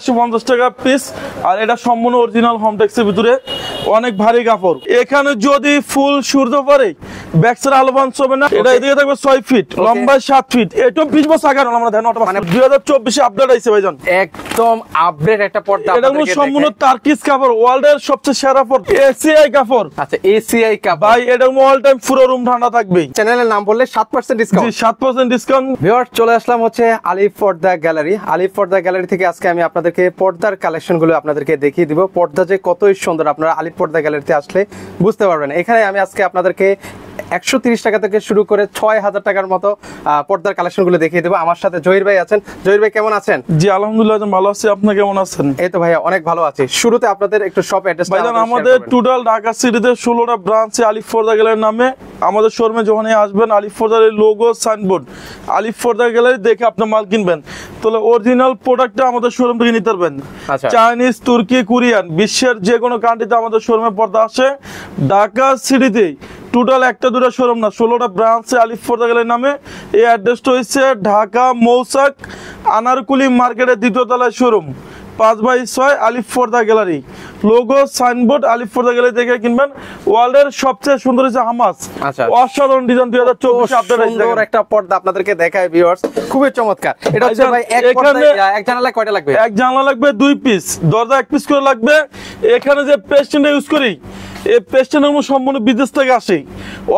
450 টাকা পিস। আর এটা সম্পূর্ণ অরিজিনাল হোমটেক্সের ভিতরে, অনেক ভারী কাপড়। এখানে যদি ফুল সূর্য পরে ব্যাকসাইড আলো বাঞ্চ হবে না। এটা এদিকে থাকবে 6 ফিট, লম্বায় 7 ফিট। এটা 20 বছর আগে আমরা দেখেন, মানে 2024 এ আপডেট হইছে ভাইজান, একদম আপডেট একটা পর্দা। এটা সম্পূর্ণ টার্কিশ কাপড়, ওয়ার্ল্ডের সবচেয়ে সেরা পর্দা, এসিআই কাপড়। আচ্ছা, এসিআই কাপড় ভাই, এটা অল টাইম পুরো রুম ঠান্ডা থাকবে। চ্যানেলের নাম বললে 7% ডিসকাউন্ট। জি, 7% ডিসকাউন্ট। ভিউয়ার্স, চলে আসলাম হচ্ছে আলিফ পর্দা গ্যালারি। আলিফ পর্দা গ্যালারি থেকে আজকে আমি আপনাদেরকে পর্দার কালেকশন গুলো আপনাদেরকে দেখিয়ে দিব। পর্দা যে কতই সুন্দর আপনারা আলিফ পর্দা গ্যালারিতে আসলে বুঝতে পারবেন। এখানে আমি আজকে আপনাদেরকে 130 টাকা থেকে শুরু করে 6000 টাকার মতো পর্দার কালেকশন গুলো দেখিয়ে দেবো। আমার সাথে জহির ভাই আছেন। জহির ভাই কেমন আছেন? জি, আলহামদুলিল্লাহ ভালো আছি। আপনি কেমন আছেন? এই তো ভাইয়া অনেক ভালো আছি। শুরুতে আপনাদের একটু শপ অ্যাড্রেস ভাইজান, আমাদের টোটাল ঢাকা সিটিতে 16টা ব্রাঞ্চে আলিফ পর্দা গ্যালারির নামে। আমাদের শোরুমে যখন আসবেন, আলিফ পর্দার লোগো সাইনবোর্ড আলিফ পর্দা গ্যালারি দেখে আপনি মাল কিনবেন, তাহলে অরিজিনাল প্রোডাক্টটা আমাদের শোরুম থেকে নিতে পারবেন। চাইনিজ, তুর্কি, কোরিয়ান, বিশ্বের যে কোনো কান্ট্রিতে আমাদের শোরুমে পর্দা আসে। ঢাকা সিটিতে টোটাল একটা দুটো শোরুম না, 16টা ব্রাঞ্চে আলিফ পর্দা গ্যালারির নামে। এই অ্যাড্রেসটা হচ্ছে ঢাকা মৌসাক আনারকুলি মার্কেটের 2য় তলায় শোরুম, 5/6 আলিফ পর্দা গ্যালারি। লোগো সাইনবোর্ড আলিফ পর্দা গ্যালারি দেখে কিনবেন। ওয়ার্ল্ডের সবচেয়ে সুন্দর হচ্ছে হামাস, অসাধারণ ডিজাইন, 2024 আপডেট হয়েছে। সুন্দর একটা পর্দা আপনাদেরকে দেখায় ভিউয়ার্স, খুবই চমৎকার। এটা হচ্ছে ভাই এক জানালা কয়টা লাগবে? এক জানালা লাগবে 2 পিস, দরজা 1 পিস করে লাগবে। এখানে যে পেস্টেনটা ইউজ করি, এই পেস্টেনের সম্পূর্ণ বিদেশ থেকে আসে।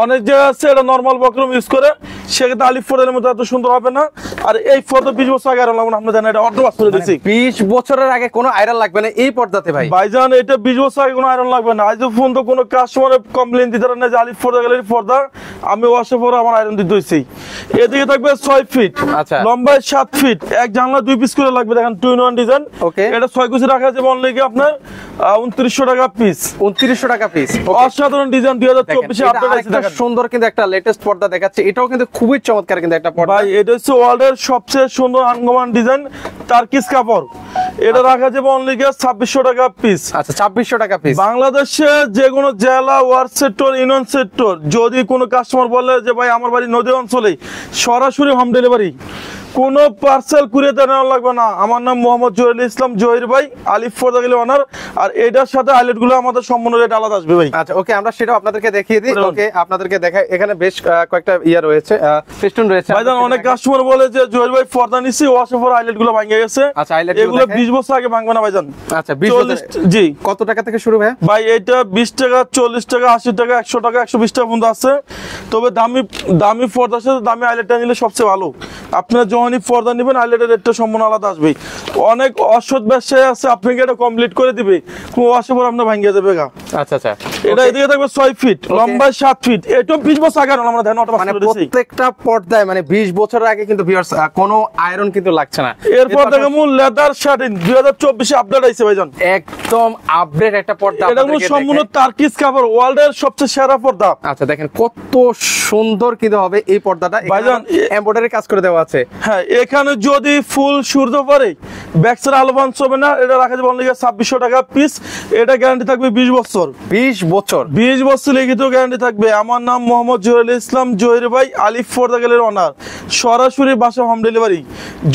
অনেক জায়গা আছে এটা নরমাল বক্রম ইউজ করে, সেক্ষেত্রে আলিফ পর্দার মতো এত সুন্দর হবে না। আর এই পর্দা 20 বছর আগে আয়রন লাগবে না, আমরা জানি এটা অর্ধ বাস করে দিয়েছি। 20 বছরের আগে কোনো আয়রন লাগবে না এই পর্দাতে ভাই? ভাইজান, এটা 20 বছর আগে কোনো আয়রন লাগবে না। আজ পর্যন্ত কোনো কাস্টমারের কমপ্লেইন দিতে পারে না যে আলিফ পর্দা গ্যালারির পর্দা আমি ওয়াশে পরে আমার আয়রন দিতে হয়েছি। এদিকে থাকবে 6 ফিট, লম্বায় 7 ফিট। এক জানলা 2 পিস করে লাগবে। দেখেন 2-in-1 ডিজাইন। এটা 6 কুচি রাখা যাবে অনলি আপনার 2900 টাকা পিস। 2900 টাকা পিস। অসাধারণ ডিজাইন, 2024 এ আপডেট হয়েছে। দেখেন সুন্দর কিন্তু একটা লেটেস্ট পর্দা দেখাচ্ছে। এটাও কিন্তু খুবই চমৎকার কিন্তু একটা পর্দা ভাই। এটা হচ্ছে ওয়ার্ল্ডের সবচেয়ে সুন্দর আনকমন ডিজাইন, টার্কিশ কাপড়। এটা রাখা যাবে অনলি 2600 টাকা পিস। আচ্ছা, 2600 টাকা পিস। বাংলাদেশে যে কোনো জেলা, ওয়ার্ড সেক্টর, ইউনিয়ন সেক্টর, যদি কোনো কাস্টমার বলে যে ভাই আমার বাড়ি নদী অঞ্চলে, সরাসরি হোম ডেলিভারি, কোনো পার্সেল কুরিয়ার দেওয়া লাগবে না। আমার নাম মোহাম্মদ জহিরুল ইসলাম, জহির ভাই, আলিফ পর্দা গ্যালারি ওনার। আর এটার সাথে হাইলাইট গুলো আমাদের সম্পূর্ণ রেট আলাদা আসবে ভাই। আচ্ছা, ওকে, আমরা সেটা আপনাদেরকে দেখিয়ে দিই। ওকে, আপনাদেরকে দেখাই। এখানে বেশ কয়েকটা ইয়া রয়েছে, ফেস্টুন রয়েছে। ভাইজান, অনেক কাস্টমার বলে যে জহির ভাই পর্দা নিছি, ওয়াশে পরে হাইলাইট গুলো ভাঙে গেছে। আচ্ছা, হাইলাইট এগুলো 20 বছর আগে ভাঙবে না ভাইজান। আচ্ছা, 20 বছর। জি। কত টাকা থেকে শুরু ভাই? ভাই, এটা 20 টাকা, 40 টাকা, 80 টাকা, 100 টাকা, 120 টাকা পর্যন্ত আছে। তবে দামি পর্দার সাথে দামি হাইলাইটটা নিলে সবচেয়ে ভালো। আপনারা যখনই পর্দা নেবেন, হাইলাইটের রেটটা সম্পূর্ণ আলাদা আসবে। অনেক অসৎ ব্যবসায়ী আছে, আপনাকে এটা কমপ্লিট করে দিবে, ওয়াশে পরে আপনার ভাঙিয়ে যাবে গা। আচ্ছা আচ্ছা, এটা এদিকে থাকবে 6 ফিট, লম্বায় 7 ফিট। এটা 20 বছর আগে আমরা দেখেন, মানে প্রত্যেকটা পর্দায় মানে 20 বছরের আগে কিন্তু ভিউয়ার্স কোনো আয়রন কিন্তু লাগছে না। এরপর দেখো মূল লেদার শার্টিং, 2024 এ আপডেট হয়েছে ভাইজান, একদম আপডেট একটা পর্দা। এটা সম্পূর্ণ টার্কিশ কাপড়, ওয়ার্ল্ডের সবচেয়ে সেরা পর্দা। আচ্ছা, দেখেন কত সুন্দর কিন্তু হবে এই পর্দাটা। ভাইজান, এমব্রয়ডারি কাজ করে দেওয়া আছে। হ্যাঁ, এখানে যদি ফুল সূর্য পরে ব্যাকসাইড আলো বাঞ্চ হবে না। এটা রাখা যাবে অনলি 2600 টাকা পিস। এটা গ্যারান্টি থাকবে 20 বছর। 20 বছর 20 বছর লিখিত গ্যারান্টি থাকবে। আমার নাম মোহাম্মদ জহিরুল ইসলাম, জহির ভাই, আলিফ পর্দা গ্যালারির ওনার। সরাসরি বাসা হোম ডেলিভারি।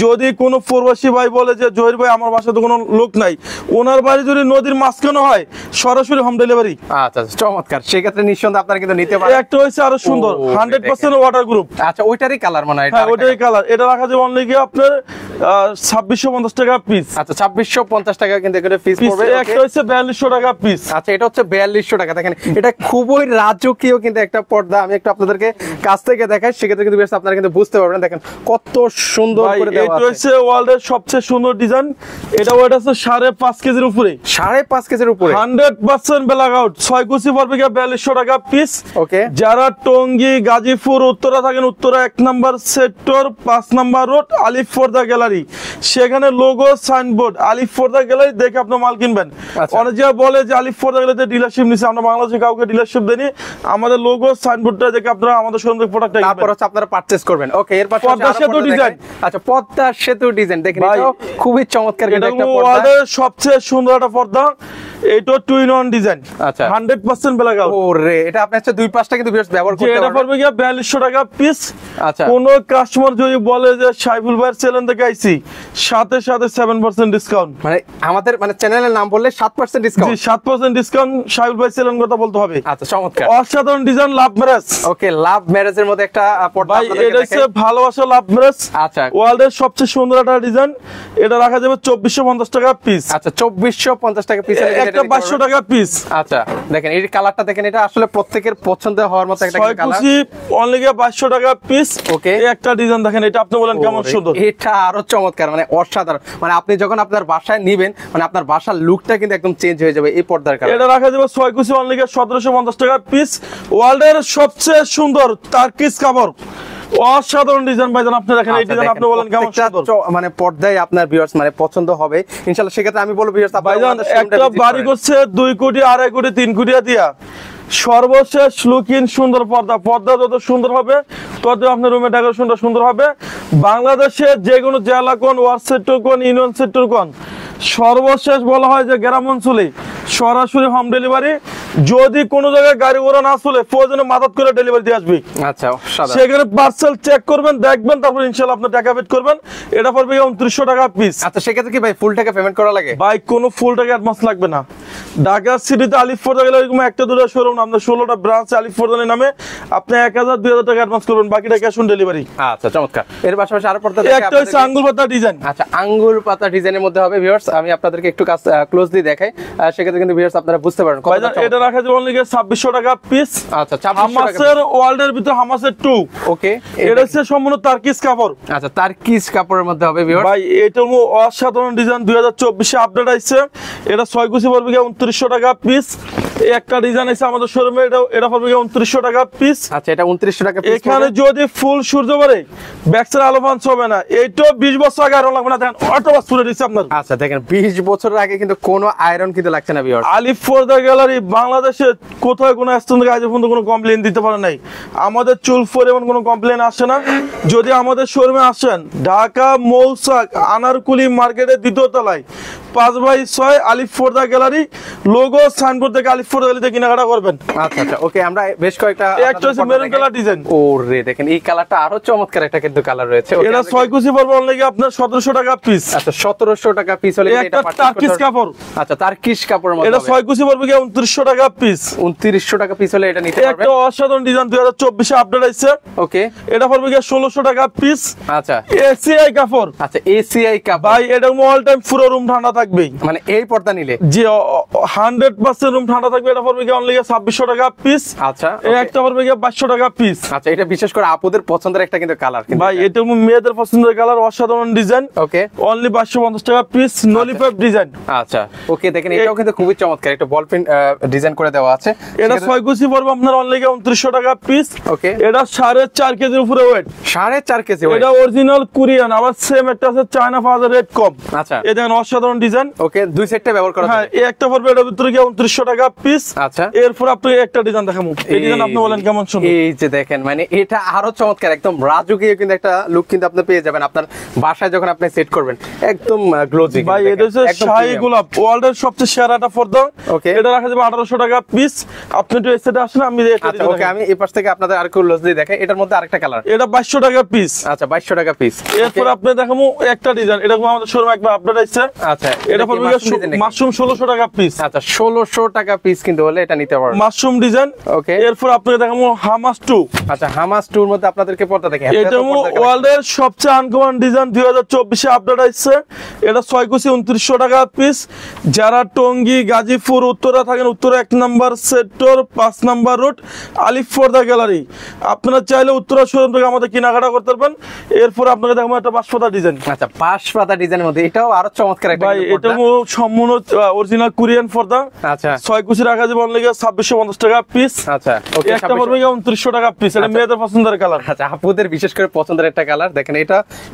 যদি কোনো প্রবাসী ভাই বলে যে জহির ভাই আমার বাসায় তো কোনো লোক নাই, ওনার বাড়ি যদি নদীর মাঝখানে হয়, সরাসরি হোম ডেলিভারি। আচ্ছা, চমৎকার। সেক্ষেত্রে নিঃসন্দেহে আপনারা কিন্তু নিতে পারেন। একটা হচ্ছে আরো সুন্দর, 100% ওয়াটার গ্রুপ। আচ্ছা, ওইটারই কালার মনে হয়। হ্যাঁ, ওইটারই কালার। এটা রাখা যাবে অনলি আপনার 2650 টাকা পিস। আচ্ছা, 2650 টাকা কিন্তু এখানে পিস পড়বে। একটা হচ্ছে 4200 টাকা পিস। আচ্ছা, এটা হচ্ছে 4200 টাকা। দেখেন এটা খুবই রাজকীয় কিন্তু একটা পর্দা। আমি একটু আপনাদেরকে কাছ থেকে দেখাই, সেক্ষেত্রে কিন্তু বেশ আপনারা কিন্তু বুঝতে পারবেন। দেখেন কত সুন্দর করে দেওয়া আছে। এটা হচ্ছে ওয়ার্ল্ডের সবচেয়ে সুন্দর ডিজাইন। এটা ওয়েট আছে 5.5 কেজির উপরে। 5.5 কেজির উপরে, 100% ব্ল্যাক আউট। 6 কুচি পড়বে 4200 টাকা পিস। ওকে। যারা টঙ্গী, গাজীপুর, উত্তরা থাকেন, Uttara 1 number sector, 5 number road, আলিফ পর্দা গ্যালারি, সেখানে লোগো সাইনবোর্ড আলিফ পর্দা গ্যালারি দেখে আপনি মাল কিনবেন। অনেক জায়গায় বলে যে আলিফ পর্দা গ্যালারিতে ডিলারশিপ নিছে, আমরা বাংলাদেশে কাউকে ডিলারশিপ দেনি। আমাদের লোগো সাইনবোর্ডটা দেখে আপনারা আমাদের শোরুম থেকে প্রোডাক্ট তারপর হচ্ছে আপনারা পারচেজ করবেন। ওকে, এরপর পদ্মা সেতু ডিজাইন। আচ্ছা, পদ্মা সেতু ডিজাইন দেখেন, এটা খুবই চমৎকার কিন্তু একটা পর্দা। ওয়ার্ল্ডের সবচেয়ে সুন্দর একটা পর্দা। এইটা 2-in-1 ডিজাইন, আচ্ছা 100% ব্ল্যাক আউট। ওরে এটা আপনি হচ্ছে দুই পাশটা কিন্তু ভিউয়ার্স ব্যবহার করতে এটা পারবেন। পড়বে গিয়া 4200 টাকা পিস। আচ্ছা কোন কাস্টমার যদি বলে যে সাইফুল ভাইয়ের চ্যানেল থেকে আইছি, সাথে সাথে 7% ডিসকাউন্ট, মানে আমাদের মানে চ্যানেলের নাম বললে 7% জি ডিসকাউন্ট। 7% ডিসকাউন্ট সাইফুল ভাই চ্যানেল কথা বলতে হবে। আচ্ছা চমৎকার। অসাধারণ ডিজাইন, লাভ ম্যারেজ। ওকে লাভ ম্যারেজের মধ্যে একটা পর্দা ভাই আপনাদেরকে এটা হচ্ছে দেখাই। ভালোবাসা লাভ ম্যারেজ, আচ্ছা ওয়ার্ল্ডের সবচেয়ে সুন্দর একটা ডিজাইন। এটা রাখা যাবে 2450 টাকা পিস। আচ্ছা 2450 টাকা পিস, একটা 500 টাকা পিস। আচ্ছা দেখেন এই কালারটা দেখেন, এটা আসলে প্রত্যেকের পছন্দ হওয়ার মতো একটা কালার। 6 অনলি গিয়া 500 টাকা পিস। ওকে এই একটা ডিজাইন দেখেন, এটা আপনি বলেন কেমন সুন্দর। এটা আরো চমৎকার, মানে অসাধারণ। মানে আপনি যখন আপনার বাসায় নিবেন, মানে আপনার বাসার লুকটা কিন্তু একদম চেঞ্জ হয়ে যাবে এই পর্দার কারণে। এটা রাখা যাবে 6 কুচি অনলি গিয়া 1750 টাকা পিস। ওয়ার্ল্ডের সবচেয়ে সুন্দর টার্কিশ কাপড়, অসাধারণ ডিজাইন ভাইজান। আপনি দেখেন এই ডিজাইন, আপনি বলেন কেমন সুন্দর। মানে পর্দায় আপনার ভিউয়ার্স মানে পছন্দ হবে ইনশাআল্লাহ। সেক্ষেত্রে আমি বলবো ভিউয়ার্স ভাইজান একটা বাড়ি করছে 2 কোটি, 2.5 কোটি, 3 কোটি দিয়া, সর্বশেষ লুকিং সুন্দর পর্দা। পর্দা যত সুন্দর হবে তত আপনার রুমে ডেকোরেশনটা সুন্দর হবে। বাংলাদেশে যে কোনো জেলা কোন, ওয়ার্ড সেক্টর কোন, ইউনিয়ন সেক্টর কোন, সর্বশেষ বলা হয় যে গ্রাম অঞ্চলে সরাসরি হোম ডেলিভারি। যদি কোনো জায়গায় গাড়ি ঘোড়া না চলে, প্রয়োজনে মাদত করে ডেলিভারি দিয়ে আসবে। আচ্ছা অসাধারণ। সেখানে পার্সেল চেক করবেন, দেখবেন, তারপর ইনশাআল্লাহ আপনি টাকা পেড করবেন। এটা পড়বে 2900 টাকা পিস। আচ্ছা সেক্ষেত্রে কি ভাই ফুল টাকা পেমেন্ট করা লাগে? ভাই কোনো ফুল টাকা অ্যাডভান্স লাগবে না। ঢাকা সিটিতে আলিফ ফোর্দা গেলে এরকম একটা দুটো শোরুম, আপনার 16টা ব্রাঞ্চ আলিফ ফোর্দার নামে। আপনি 1000-2000 টাকা অ্যাডভান্স করবেন, বাকিটা ক্যাশ অন ডেলিভারি। আচ্ছা চমৎকার। এর পাশাপাশি আরো পর্দা একটা হচ্ছে আঙ্গুল পাতা ডিজাইন। আচ্ছা আঙ্গুর পাতা ডিজাইনের মধ্যে হবে ভিউয়ার্স। আমি আপনাদেরকে একটু কাছ ক্লোজলি দেখাই, সেক্ষেত্রে কিন্তু ভিউয়ার্স আপনারা বুঝতে পারবেন কতটা চমৎকার। এটা রাখা যাবে অনলি 2600 টাকা পিস। আচ্ছা 2600 টাকা। হামাসের ওয়ার্ল্ডের ভিতরে হামাসের 2। ওকে এটা হচ্ছে সম্পূর্ণ টার্কিশ কাপড়। আচ্ছা তার্কিশ কাপড়ের মধ্যে হবে ভিউয়ার্স। ভাই এটা অসাধারণ ডিজাইন, 2024 এ আপডেট আইছে। এটা 6 কুচি পড়বে 2900 টাকা পিস। এই একটা ডিজাইন আছে আমাদের শোরুমে, এটা পড়বে 2900 টাকা পিস। আচ্ছা এটা 2900 টাকা পিস। এখানে যদি ফুল সূর্য পড়ে ব্যাকসাইড আলো পাঞ্চ হবে না। এইটাও 20 বছর আগে আয়রন লাগবে না, দেখেন অটো বাস পুরো দিচ্ছে আপনার। আচ্ছা দেখেন 20 বছরের আগে কিন্তু কোনো আয়রন কিন্তু লাগছে না ভিউয়ার্স। আলিফ ফোর্দা গ্যালারি বাংলাদেশে কোথাও কোনো স্থান থেকে আজ পর্যন্ত কোনো কমপ্লেন দিতে পারে নাই। আমাদের চুল ফোর এমন কোনো কমপ্লেন আসে না। যদি আমাদের শোরুমে আসেন, ঢাকা মৌসাক আনারকুলি মার্কেটের 2য় তলায় 5/6 আলিফ ফোর্দা গ্যালারি, লোগো সাইনবোর্ড থেকে আলিফ ফোর্দা গ্যালারিতে কেনাকাটা করবেন। আচ্ছা আচ্ছা ওকে, আমরা বেশ কয়েকটা একটা হচ্ছে মেরুন কালার ডিজাইন। ওরে দেখেন এই কালারটা আরো চমৎকার একটা কিন্তু কালার রয়েছে। এটা 6 কুচি পড়বে অনলি আপনার 1700 টাকা পিস। আচ্ছা 1700 টাকা পিস হলে এটা একটা টার্কিশ কাপড়। আচ্ছা তার্কিশ কাপড়ের মধ্যে এটা 6 কুচি পড়বে 2900 টাকা পিস। 2900 টাকা পিস হলে এটা নিতে পারবেন। একটা অসাধারণ ডিজাইন 2024 এ আপডেট আইছে। ওকে এটা পড়বে 1600 টাকা পিস। আচ্ছা এসিআই কাপড়। আচ্ছা এসিআই কাপড়। ভাই এটা অল টাইম পুরো রুম ঠান্ডা থাকবে। মানে এই পর্দা নিলে জি 100% রুম ঠান্ডা থাকবে। এটা পড়বে অনলি 2600 টাকা পিস। আচ্ছা এই একটা পড়বে 2200 টাকা পিস। আচ্ছা এটা বিশেষ করে আপুদের পছন্দের একটা কিন্তু কালার কিন্তু ভাই এটা মেয়েদের পছন্দের কালার, অসাধারণ ডিজাইন। ওকে অনলি 550 টাকা পিস, নলিফাইভ ডিজাইন। আচ্ছা ওকে দেখেন এটাও কিন্তু খুবই চমৎকার, একটা বল পেন ডিজাইন করে দেওয়া আছে। এটা 6 কুচি পড়বে আপনার অনলি 2900 টাকা পিস। ওকে এটা 4.5 কেজির উপরে ওয়েট। 4.5 কেজি এটা অরিজিনাল কোরিয়ান, আবার সেম একটা আছে চায়না পাওয়া যায়, রেট কম। আচ্ছা এই দেখেন অসাধারণ ডিজাইন। ওকে দুই সেটটা ব্যবহার করা হ্যাঁ যাবে। এই একটা পড়বে এটার ভিতরে 2900 টাকা পিস। আচ্ছা এরপর আপনি একটা ডিজাইন দেখাবো। এই ডিজাইন আপনি বলেন কেমন সুন্দর। এই যে দেখেন মানে এটা আরো চমৎকার, একদম রাজকীয় কিন্তু একটা লুক কিন্তু আপনি পেয়ে যাবেন আপনার বাসায় যখন আপনি সেট করবেন, একদম গ্লোজি। ভাই এটা হচ্ছে শাহী গোলাপ, ওয়ার্ল্ডের সবচেয়ে সেরা একটা পর্দা। ওকে এটা রাখা যাবে 1800 টাকা পিস। আপনি একটু এই সাইডে আসেন, আমি এটা আচ্ছা ওকে আমি এই পাশ থেকে আপনাদের আরেকটু ক্লোজলি দেখাই। এটার মধ্যে আরেকটা কালার, এটা 2200 টাকা পিস। আচ্ছা 2200 টাকা পিস। এরপর আপনি দেখাবো একটা ডিজাইন, এটা আমাদের শোরুমে একবার আপডেট আসছে। আচ্ছা এটা পড়বে মাশরুম 1600 টাকা পিস। আচ্ছা 1600 টাকা পিস কিন্তু হলে এটা নিতে পারবেন, মাশরুম ডিজাইন। ওকে এরপর আপনাকে দেখাবো হামাস 2। আচ্ছা হামাস 2 এর মধ্যে আপনাদেরকে পর্দা দেখেন। এটা ওয়ার্ল্ডের সবচেয়ে আনকমন ডিজাইন, 2024 এ আপডেট আসছে। এটা 6 কুচি 2900 টাকা পিস। যারা টঙ্গী, গাজীপুর, উত্তরা থাকেন, Uttara 1 number sector 5 number road আলিফ ফোর্দা গ্যালারি, আপনারা চাইলে উত্তরা শোরুম থেকে আমাদের কেনাকাটা করতে পারবেন। এরপর আপনাকে দেখাবো একটা বাঁশপাতা ডিজাইন। আচ্ছা বাঁশপাতা ডিজাইনের মধ্যে এটাও আরো চমৎকার একটা ভাই এটা সম্পূর্ণ অরিজিনাল কোরিয়ান পর্দা। আচ্ছা 6 কুচি কুচি রাখা যাবে অনলি 2650 টাকা পিস। আচ্ছা ওকে, একটা পড়বে 2900 টাকা পিস। এটা মেয়েদের পছন্দের কালার। আচ্ছা, আপুদের বিশেষ করে পছন্দের একটা কালার। দেখেন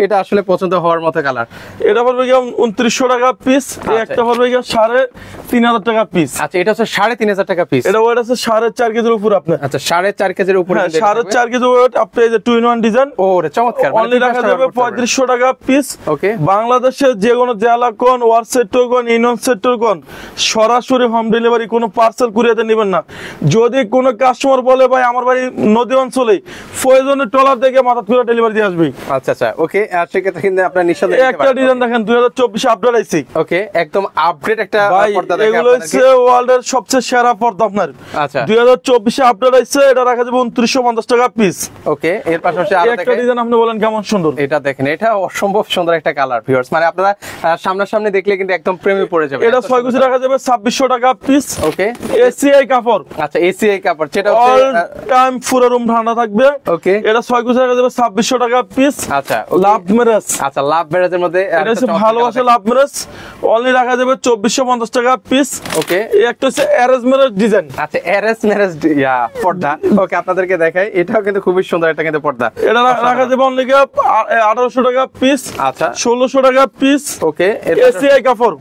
এটা আসলে পছন্দ হওয়ার মতো কালার। এটা পড়বে 2900 টাকা পিস। একটা পড়বে 3500 টাকা পিস। আচ্ছা, এটা হচ্ছে 3500 টাকা পিস। এটা ওয়েট আছে 4.5 কেজির উপর। আপনার আচ্ছা 4.5 কেজির উপরে। 4.5 কেজি ওয়েট। আপনি এই যে 2-in-1 ডিজাইন। ও রে চমৎকার। অনলি রাখা যাবে 3500 টাকা পিস। ওকে, বাংলাদেশের যে কোনো জেলা কোন, ওয়ার্ড সেক্টর কোন, ইউনিয়ন সেক্টর কোন, সরাসরি হোম ডেলিভারি, কোনো পার্সেল কুরিয়াতে নেবেন না। যদি কোনো কাস্টমার বলে ভাই আমার বাড়ি নদী অঞ্চলে, প্রয়োজনে ট্রলার থেকে মাথাত করে ডেলিভারি দিয়ে আসবে। আচ্ছা আচ্ছা ওকে, আর সেক্ষেত্রে কিন্তু আপনার নিঃসন্দেহে একটা ডিজাইন দেখেন 2024 আপডেট আইছে। ওকে, একদম আপডেট একটা পর্দা দেখেন। এগুলো হচ্ছে ওয়ার্ল্ডের সবচেয়ে সেরা পর্দা আপনার। আচ্ছা 2024 আপডেট আইছে। এটা রাখা যাবে 2950 টাকা পিস। ওকে, এর পাশাপাশি আরো একটা ডিজাইন আপনি বলেন কেমন সুন্দর। এটা দেখেন, এটা অসম্ভব সুন্দর একটা কালার ভিউয়ার্স। মানে আপনারা সামনাসামনি দেখলে কিন্তু একদম প্রেমে পড়ে যাবে। এটা 6 কুচি রাখা যাবে 2600 টাকা পিস। ওকে, এসিআই কাপড়। আচ্ছা এসিআই কাপড়, যেটা অল টাইম পুরো রুম ঠান্ডা থাকবে। ওকে, এটা 6 কুচি রাখা যাবে 2600 টাকা পিস। আচ্ছা লাভ ম্যারেজ। আচ্ছা, লাভ ম্যারেজের মধ্যে এটা হচ্ছে ভালোবাসা লাভ ম্যারেজ। অনলি রাখা যাবে 2450 টাকা পিস। ওকে, একটা হচ্ছে অ্যারেঞ্জ ম্যারেজ ডিজাইন। আচ্ছা অ্যারেঞ্জ ম্যারেজ পর্দা। ওকে, আপনাদেরকে দেখাই, এটাও কিন্তু খুবই সুন্দর একটা কিন্তু পর্দা। এটা রাখা যাবে অনলি 1800 টাকা পিস। আচ্ছা 1600 টাকা পিস। ওকে, এসিআই কাপড়।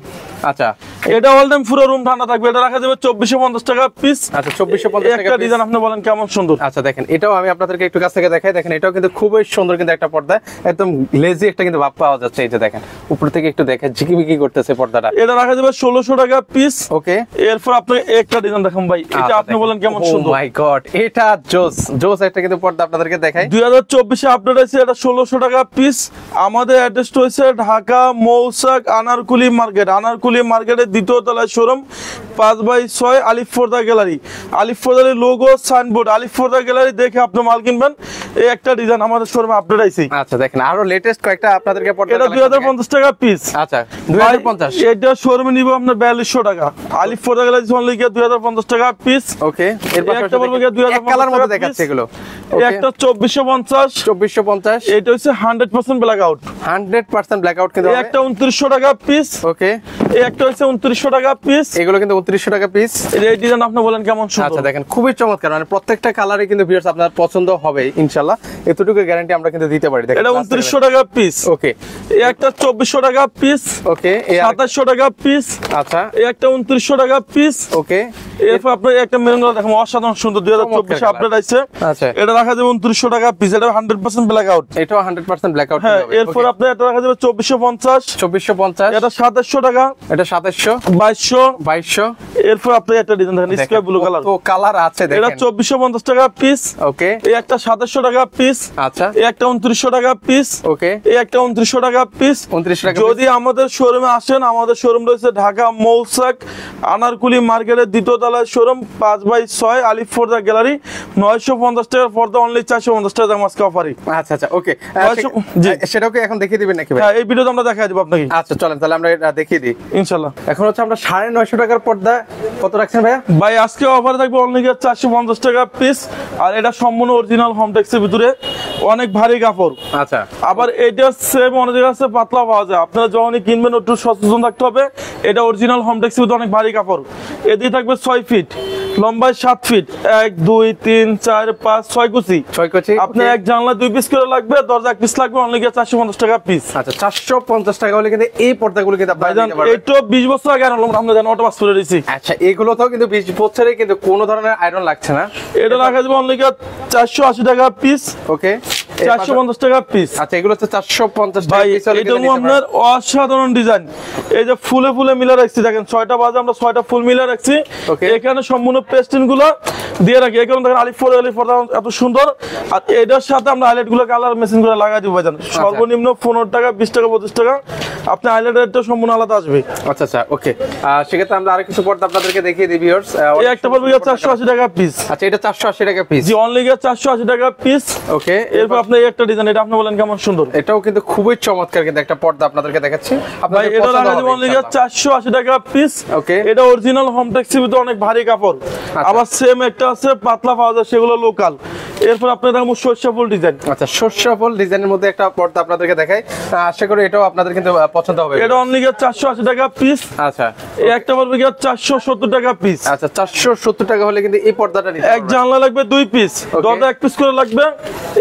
আচ্ছা এটা অল টাইম পুরো রুম ঠান্ডা থাকবে। এটা রাখা যাবে 2450 টাকা পিস। আচ্ছা 2450 টাকা একটা ডিজাইন আপনি বলেন কেমন সুন্দর। আচ্ছা দেখেন, এটাও আমি আপনাদেরকে একটু কাছ থেকে দেখাই। দেখেন এটাও কিন্তু খুবই সুন্দর কিন্তু একটা পর্দা, একদম লেজি একটা কিন্তু ভাব পাওয়া যাচ্ছে। এই যে দেখেন উপর থেকে একটু দেখেন ঝিকিমিকি করতেছে পর্দাটা। এটা রাখা যাবে 1600 টাকা পিস। ওকে, এরপর আপনি একটা ডিজাইন দেখুন ভাই। এটা আপনি বলেন কেমন সুন্দর। ও মাই গড, এটা জোস জোস একটা কিন্তু পর্দা আপনাদেরকে দেখাই। 2024 আপডেট আছে। এটা 1600 টাকা পিস। আমাদের অ্যাড্রেস হচ্ছে ঢাকা মৌসাক আনারকুলি মার্কেট। আনারকুলি মার্কেটের দ্বিতীয় তলায় শোরুম, 5/6 আলিফ ফোর্দা গ্যালারি। আলিফ ফোর্দার লোগো সাইনবোর্ড, আলিফ ফোর্দা গ্যালারি দেখে আপনি মাল কিনবেন। এই একটা ডিজাইন আমাদের শোরুমে আপডেট আইছে। আচ্ছা দেখেন, আরো লেটেস্ট কয়েকটা আপনাদেরকে পর্দা। এটা 2050 টাকা পিস। আচ্ছা 2050। এটা শোরুমে নিব আপনার 4200 টাকা। আলিফ ফোর্দা গ্যালারি অনলি 2050 টাকা পিস। ওকে, এর একটা বলবো পাশে 2050 কালার মধ্যে দেখাচ্ছে এগুলো। একটা 2450। 2450। এটা হচ্ছে 100% ব্ল্যাক আউট। 100% ব্ল্যাক আউট কিন্তু। একটা 2900 টাকা পিস। ওকে, এই একটা হচ্ছে 2900 টাকা পিস। এগুলো কিন্তু 2900 টাকা পিস। এই ডিজাইন আপনি বলেন কেমন সুন্দর। আচ্ছা দেখেন, খুবই চমৎকার। মানে প্রত্যেকটা কালারে কিন্তু ভিউয়ার্স আপনার পছন্দ হবে ইনশাআল্লাহ, এতটুকু গ্যারান্টি আমরা কিন্তু দিতে পারি। দেখেন এটা 2900 টাকা পিস। ওকে, এই একটা 2400 টাকা পিস। ওকে, 2700 টাকা পিস। আচ্ছা এই একটা 2900 টাকা পিস। ওকে, এরপর আপনি একটা মেরুন কালার দেখুন, অসাধারণ সুন্দর। 2024 আপডেট আছে। আচ্ছা এটা রাখা যাবে 2900 টাকা পিস। এটা 100% ব্ল্যাক আউট। এটাও 100% ব্ল্যাক আউট হ্যাঁ, হবে। এরপর আপনি এটা রাখা যাবে 2450। 2450। এটা 2700 টাকা। এটা 2700। 2200। 2200। এরপর আপনি একটা ডিজাইন দেখেন, স্কাই ব্লু কালার। তো কালার আছে এটা দেখেন। 2450 টাকা পিস। ওকে, এই একটা 2700 টাকা পিস। আচ্ছা এই একটা 2900 টাকা পিস। ওকে, এই একটা 2900 টাকা পিস। 2900 টাকা। যদি আমাদের শোরুমে আসেন, আমাদের শোরুম রয়েছে ঢাকা মৌসাক আনারকুলি মার্কেটের দ্বিতীয় তলায় শোরুম, 5/6 আলিফ ফোর্দা গ্যালারি। 950 টাকার পর্দা অনলি 450 টাকা দাম আজকে অফারে। আচ্ছা আচ্ছা ওকে, জি। সেটাও কি এখন দেখিয়ে দিবেন নাকি ভাই? হ্যাঁ, এই ভিডিওতে আমরা দেখাই দিব আপনাকে। আচ্ছা চলেন তাহলে আমরা এটা দেখিয়ে দিই ইনশাআল্লাহ। এখন হচ্ছে আমরা 950 টাকার পর্দা কত রাখছেন ভাইয়া? ভাই আজকে অফারে থাকবে অনলি 450 টাকা পিস। আর এটা সম্পূর্ণ অরিজিনাল হোমটেক্সের ভিতরে, অনেক ভারী কাপড়। আচ্ছা, আবার এটা সেম অনেক আছে পাতলা পাওয়া যায়। আপনারা যখনই কিনবেন একটু সচেতন থাকতে হবে। এটা অরিজিনাল হোমটেক্সের ভিতরে অনেক ভারী কাপড়। এদিকে থাকবে 6 ফিট, লম্বায় 7 ফিট, 1 2 3 4 5 6 কুচি। 6 কুচি। আপনার এক জানলা 2 পিস করে লাগবে, দরজা 1 পিস লাগবে, অনলি 450 টাকা পিস। আচ্ছা 450 টাকা হলে কিন্তু এই পর্দাগুলো কিন্তু আপনারা নিতে পারবেন। এটা 20 বছর আগে আনলাম আমরা, জানি অটো পাস করে দিয়েছি। আচ্ছা এগুলোতেও কিন্তু 20 বছরে কিন্তু কোনো ধরনের আয়রন লাগছে না। এটা রাখা যাবে অনলি 480 টাকা পিস। ওকে, 450 টাকা পিস। আচ্ছা এগুলো হচ্ছে 450 টাকা ভাই পিস হলে এটা কিন্তু নিতে আপনার পারবেন। অসাধারণ ডিজাইন। এই যে ফুলে ফুলে মিলা রাখছি, দেখেন 6টা বাজে আমরা 6টা ফুল মিলা রাখছি। Okay. এখানে সম্পূর্ণ পেস্টিং গুলো দিয়ে রাখি। এখানে দেখেন আলিফ ফোর্দা এত সুন্দর। আর এটার সাথে আমরা হাইলাইট গুলো কালার মেশিন করে লাগাই দিব ভাইজান। সর্বনিম্ন 15 টাকা 20 টাকা 25 টাকা আপনি হাইলাইট রেটটা সম্পূর্ণ আলাদা আসবে। আচ্ছা আচ্ছা ওকে, সেক্ষেত্রে আমরা আরো কিছু পর্দা আপনাদেরকে দেখিয়ে দিই ভিউয়ার্স। এই একটা পড়বে 480 টাকা পিস। আচ্ছা এটা 480 টাকা পিস। জি, অনলি 480 টাকা পিস। ওকে, এরপর আপনি এই একটা ডিজাইন, এটা আপনি বলেন কেমন সুন্দর। এটাও কিন্তু খুবই চমৎকার কিন্তু একটা পর্দা আপনাদেরকে দেখাচ্ছি। ভাই আপনাদের এটা পছন্দ রাখা হবে যাবে অনলি ইনশাআল্লাহ। 480 টাকা পিস। ওকে, এটা অরিজিনাল হোমটেক্সের ভিতরে অনেক ভারী কাপড়। আবার সেম একটা একটা আছে পাতলা পাওয়া যায়, সেগুলো লোকাল। এরপর আপনার দেখাবো সরিষা ফুল ডিজাইন। আচ্ছা, সর্ষা ফুল ডিজাইনের মধ্যে একটা পর্দা আপনাদেরকে দেখাই, আশা করি এটাও আপনাদের কিন্তু পছন্দ হবে। এটা অনলি 480 টাকা পিস। আচ্ছা, এই একটা পড়বে 470 টাকা পিস। আচ্ছা 470 টাকা হলে কিন্তু এই পর্দাটা নিতে এক জানলা লাগবে 2 পিস, দরজা 1 পিস করে লাগবে।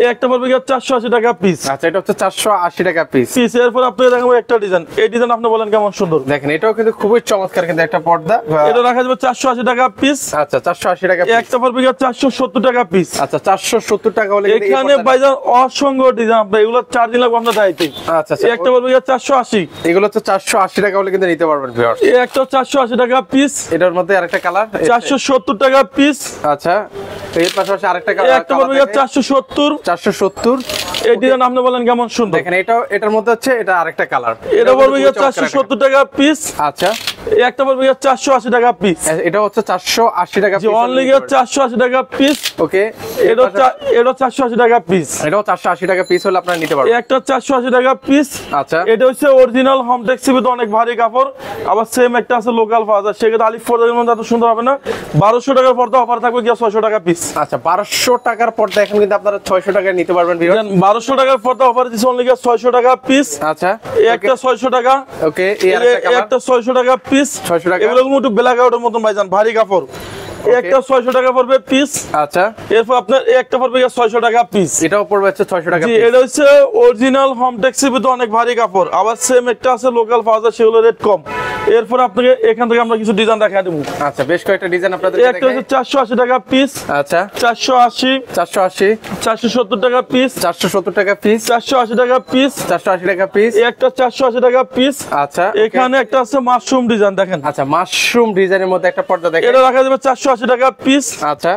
এই একটা পড়বে 480 টাকা পিস। আচ্ছা, এটা হচ্ছে 480 টাকা পিস। এরপর আপনাকে দেখাবো একটা ডিজাইন। এই ডিজাইন আপনি বলেন কেমন সুন্দর। দেখেন এটাও কিন্তু খুবই চমৎকার কিন্তু একটা পর্দা। এটা রাখা যাবে 480 টাকা পিস। আচ্ছা, 480 টাকা পিস। একটা পড়বে 470 টাকা পিস। আচ্ছা, 470 টাকা হলে কিন্তু এই এখানে পর্দাটা- ভাইজান অসংখ্য ডিজাইন, আপনি এগুলো 4 দিন লাগবে আপনার দায়িত্বে। আচ্ছা, এই একটা পড়বে 480। এগুলো হচ্ছে 480 টাকা হলে কিন্তু নিতে পারবেন ভিউয়ার্স। এই একটা 480 টাকা পিস। এটার মধ্যে আরেকটা কালার 470 টাকা পিস। আচ্ছা, এর পাশাপাশি আরেকটা এই কালার একটা পড়বে 470। 470। এই ডিজাইন আপনি বলেন কেমন সুন্দর। দেখেন এটার মধ্যে হচ্ছে এটা আরেকটা কালার, এটা পড়বে 470 টাকা পিস। আচ্ছা, এই একটা পড়বে 480 টাকা পিস। এটা হচ্ছে 480 টাকা যে পিস। অনলি 480 টাকা পিস। ওকে, এটা 480 টাকা পিস। এটাও 480 টাকা পিস হলে আপনারা নিতে এই পারবেন। একটা 480 টাকা পিস। আচ্ছা, এটা হচ্ছে অরিজিনাল হোমটেক্স সিবিতে অনেক ভারী কাপড়। আবার সেম একটা আছে লোকাল পাওয়া যায়, সেক্ষেত্রে আলিফ পর্দার মধ্যে এত সুন্দর হবে না। 1200 টাকার পর্দা অফার থাকবে 600 টাকা পিস। আচ্ছা 1200 টাকার পর্দা এখন কিন্তু আপনারা 600 টাকায় নিতে পারবেন ভিউয়ার্স। 1200 টাকার পর্দা অফার দিচ্ছে অনলি 600 টাকা পিস। আচ্ছা, এই একটা 600 টাকা। ওকে, এই আরেকটা এই কালার একটা 600 টাকা পিস। 600 টাকা। এগুলো একটু ব্ল্যাক আউটের মতন ভাইজান, ভারী কাপড়। এই একটা 600 টাকা পড়বে পিস। আচ্ছা, এরপর আপনার এই একটা পড়বে 600 টাকা পিস। এটাও পড়বে হচ্ছে 600 টাকা জি, পিস। এটা হচ্ছে অরিজিনাল হোমটেক্স সিবিতে অনেক ভারী কাপড়। আবার সেম একটা আছে লোকাল পাওয়া যায়, সেগুলো রেট কম। এরপর আপনাকে এখান থেকে আমরা কিছু ডিজাইন দেখা দেবো। আচ্ছা, বেশ কয়েকটা ডিজাইন এই আপনাদেরকে একটা দেখাই। হচ্ছে 480 টাকা পিস। আচ্ছা, 480, 480, 470 টাকা পিস, 470 টাকা পিস, 480 টাকা পিস। 480 টাকা পিস। এই একটা 480 টাকা পিস। আচ্ছা, এখানে একটা আছে মাশরুম ডিজাইন, দেখেন। আচ্ছা, মাশরুম ডিজাইনের মধ্যে একটা পর্দা দেখেন। এটা রাখা যাবে 480 টাকা পিস। আচ্ছা,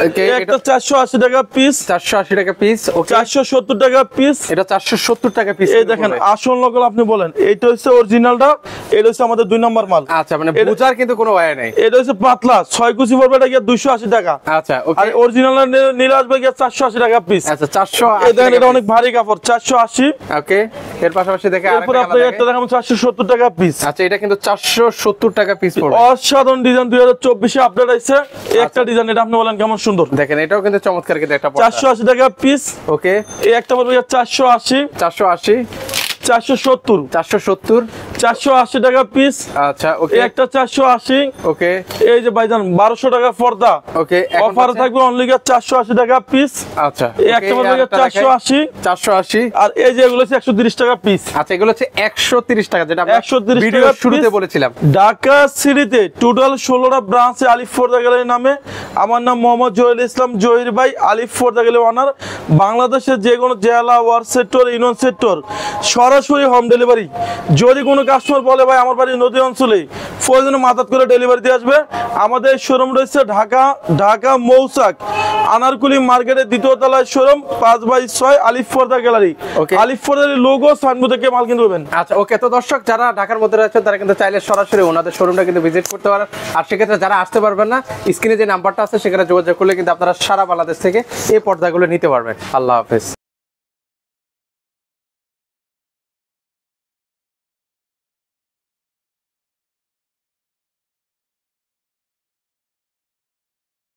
ওকে, এই একটা 480 টাকা পিস। 480 টাকা পিস। ওকে, 470 টাকা পিস। এটা 470 টাকা পিস। এই দেখেন আসল নকল আপনি বলেন। এইটা হচ্ছে অরিজিনালটা, এটা হচ্ছে আমাদের 2 নম্বর মাল। আচ্ছা, মানে বুঝার কিন্তু কোনো ওয়ে নাই। এটা হচ্ছে পাতলা 6 কুচি পড়বে, এটা 280 টাকা। আচ্ছা, ওকে, আর অরিজিনাল নিলে আসবে 480 টাকা পিস। আচ্ছা 480 এই দেখেন এটা অনেক ভারী কাপড়, 480। ওকে, এর পাশাপাশি দেখে এরপর আরেকটা আপনি কালার একটা দেখাবো 470 টাকা পিস। আচ্ছা, এটা কিন্তু 470 টাকা পিস পড়বে। অসাধারণ ডিজাইন 2024 এ আপডেট আইছে। এই একটা ডিজাইন, এটা আপনি বলেন কেমন সুন্দর। দেখেন এটাও কিন্তু চমৎকার কিন্তু একটা পর্দা। 480 টাকা পিস। ওকে, এই একটা পড়বে 480, 480, 470, 470। 480 টাকা পিস। আচ্ছা, ওকে, এই একটা 480। ওকে, এই যে ভাইজান 1200 টাকা পর্দা, ওকে, অফার থাকবে অনলি 480 টাকা পিস। আচ্ছা, এই একটা পড়বে 480। 480। আর এই যে এগুলো হচ্ছে 130 টাকা পিস। আচ্ছা, এগুলো হচ্ছে 130 টাকা, যেটা আমরা 130 ভিডিও টাকা শুরুতে piece। বলেছিলাম। ঢাকা সিটিতে টোটাল 16টা ব্রাঞ্চে আলিফ পর্দা গ্যালারি নামে। আমার নাম মোহাম্মদ জহির ইসলাম জহির ভাই, আলিফ পর্দা গ্যালারি ওনার। বাংলাদেশের যে কোনো জেলা, ওয়ার্ড সেক্টর, ইউনিয়ন সেক্টর সরাসরি হোম ডেলিভারি। যদি কোনো কাস্টমার বলে ভাই আমার বাড়ি নদী অঞ্চলে, প্রয়োজনে মাথাত করে ডেলিভারি দিয়ে আসবে। আমাদের শোরুম রয়েছে ঢাকা মৌচাক আনারকুলি মার্কেটের 2য় তলায় শোরুম, 5/6 আলিফ পর্দা গ্যালারি। Okay. আলিফ পর্দার লোগো সাইনবোর্ড থেকে মাল কিনতে পারবেন। আচ্ছা, ওকে, তো দর্শক যারা ঢাকার মধ্যে রয়েছেন তারা কিন্তু চাইলে সরাসরি ওনাদের শোরুমটা কিন্তু ভিজিট করতে পারেন। আর সেক্ষেত্রে যারা আসতে পারবেন না, স্ক্রিনে যে নাম্বারটা আছে সেখানে যোগাযোগ করলে কিন্তু আপনারা সারা বাংলাদেশ থেকে এই পর্দাগুলো নিতে পারবেন। আল্লাহ হাফেজ।